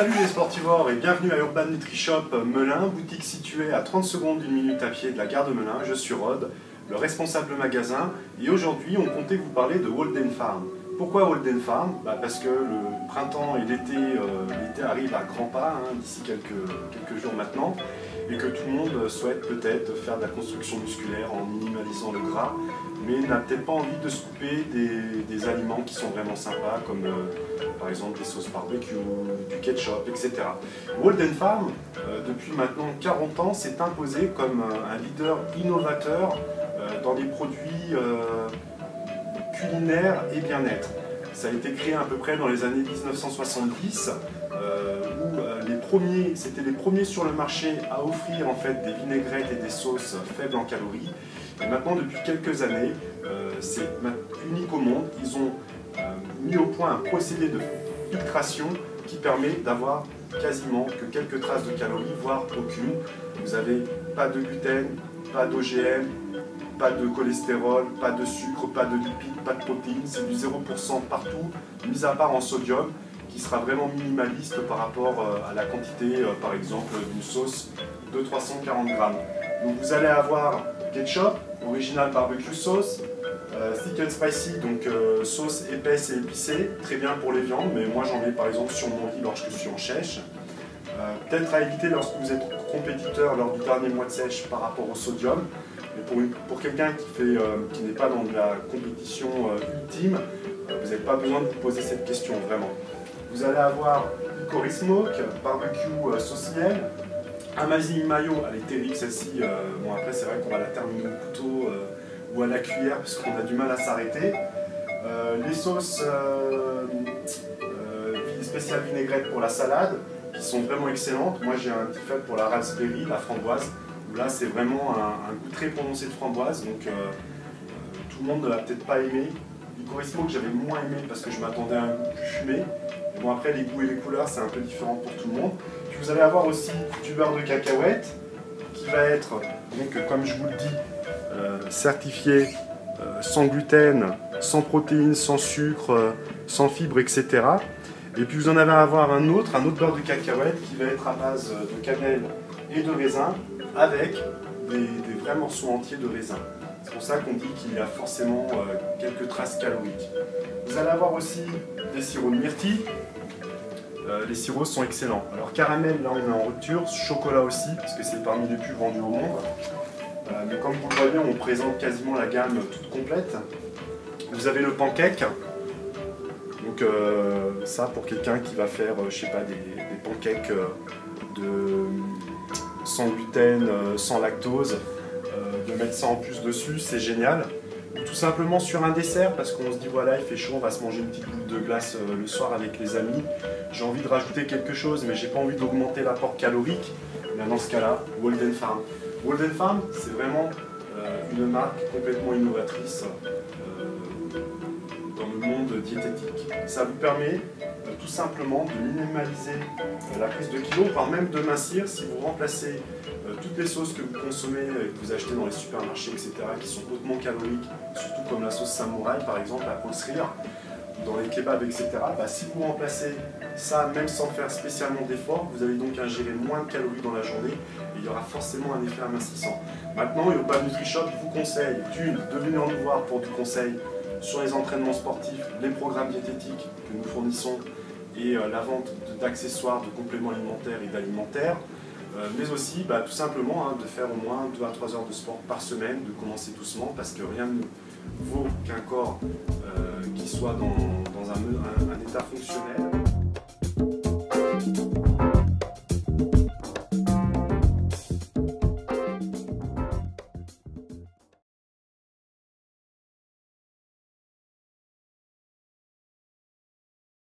Salut les sportivores et bienvenue à Urban NutriShop Melun, boutique située à 30 secondes d'une minute à pied de la gare de Melun. Je suis Rod, le responsable magasin, et aujourd'hui on comptait vous parler de Walden Farm. Pourquoi Walden Farm? Parce que le printemps et l'été arrivent à grands pas, d'ici quelques jours maintenant, et que tout le monde souhaite peut-être faire de la construction musculaire en minimalisant le gras, mais n'a peut-être pas envie de se couper des aliments qui sont vraiment sympas, comme par exemple des sauces barbecue, du ketchup, etc. Walden Farm, depuis maintenant 40 ans, s'est imposé comme un leader innovateur dans les produits culinaires et bien-être. Ça a été créé à peu près dans les années 1970, où c'était les premiers sur le marché à offrir en fait des vinaigrettes et des sauces faibles en calories. Et maintenant, depuis quelques années, c'est unique au monde, ils ont mis au point un procédé de filtration qui permet d'avoir quasiment que quelques traces de calories, voire aucune. Vous n'avez pas de gluten, pas d'OGM, pas de cholestérol, pas de sucre, pas de lipides, pas de protéines, c'est du 0% partout, mis à part en sodium, qui sera vraiment minimaliste par rapport à la quantité, par exemple, d'une sauce de 340 grammes. Donc vous allez avoir ketchup, original barbecue sauce, thick and spicy, donc sauce épaisse et épicée, très bien pour les viandes, mais moi j'en mets par exemple sur mon riz lorsque je suis en sèche. Peut-être à éviter lorsque vous êtes compétiteur lors du dernier mois de sèche par rapport au sodium. Mais pour quelqu'un qui n'est pas dans de la compétition ultime, vous n'avez pas besoin de vous poser cette question vraiment. Vous allez avoir Hickory Smoke, barbecue sauce miel, Amazing Mayo, elle est terrible celle-ci. Bon après c'est vrai qu'on va la terminer au couteau ou à la cuillère parce qu'on a du mal à s'arrêter. Les sauces spéciales vinaigrettes pour la salade qui sont vraiment excellentes. Moi j'ai un petit faible pour la raspberry, la framboise. Là c'est vraiment un goût très prononcé de framboise, donc tout le monde ne l'a peut-être pas aimé. Hickory Smoke que j'avais moins aimé parce que je m'attendais à un goût plus fumé. Bon après les goûts et les couleurs c'est un peu différent pour tout le monde. Puis vous allez avoir aussi du beurre de cacahuète qui va être, donc comme je vous le dis, certifié sans gluten, sans protéines, sans sucre, sans fibres, etc. Et puis vous en avez à avoir un autre beurre de cacahuète qui va être à base de cannelle et de raisin avec des vrais morceaux entiers de raisin. C'est pour ça qu'on dit qu'il y a forcément quelques traces caloriques. Vous allez avoir aussi des sirops de myrtille. Les sirops sont excellents. Alors caramel, là on est en rupture, chocolat aussi, parce que c'est parmi les plus vendus au monde. Mais comme vous le voyez, on présente quasiment la gamme toute complète. Vous avez le pancake. Donc ça pour quelqu'un qui va faire, je sais pas, des pancakes sans gluten, sans lactose, de mettre ça en plus dessus, c'est génial. Ou tout simplement sur un dessert, parce qu'on se dit voilà il fait chaud, on va se manger une petite boule de glace le soir avec les amis. J'ai envie de rajouter quelque chose, mais j'ai pas envie d'augmenter l'apport calorique. Bien, dans ce cas-là, Walden Farm. Walden Farm, c'est vraiment une marque complètement innovatrice dans le monde diététique. Ça vous permet tout simplement de minimaliser la prise de kilos, voire même de mincir si vous remplacez toutes les sauces que vous consommez et que vous achetez dans les supermarchés, etc., qui sont hautement caloriques, surtout comme la sauce samouraï par exemple, la pulserie, dans les kebabs, etc. Si vous remplacez ça, même sans faire spécialement d'efforts, vous allez donc ingérer moins de calories dans la journée et il y aura forcément un effet amincissant. Maintenant, Urban NutriShop vous conseille de venir nous voir pour du conseil sur les entraînements sportifs, les programmes diététiques que nous fournissons et la vente d'accessoires, de compléments alimentaires et d'alimentaires, mais aussi tout simplement de faire au moins 2 à 3 heures de sport par semaine, de commencer doucement parce que rien ne vaut qu'un corps qui soit dans un état fonctionnel.